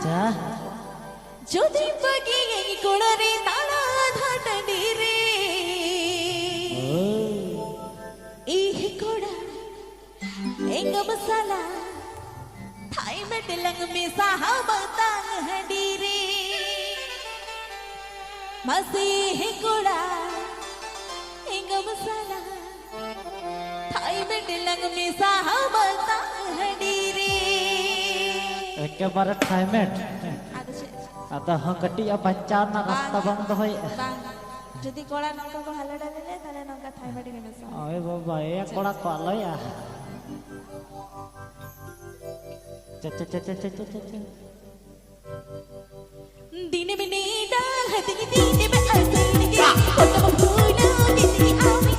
আচ্ছা যদি পাগি এই কোড়ারে তালা ধাটনি রে এই কোড়া এঙ্গ মসালা थाई में डिलंग में साहबतांग हडीरे मसीह कोड़ा एंग मसाला थाई में डिलंग में साहबतांग हडीरे एकेबारे टाइमेट आता हाँ कटिया बच्चा ना रास्ता बंद होय যদি কোড়া নৌকা को हल्ला डाले ताले नौका थाई में डिलंग में सा ओए बाबा ये कोड़ा कोलो या दिन में डाल दिन दिन में अलसन के फोटो फूलो दिन की आवी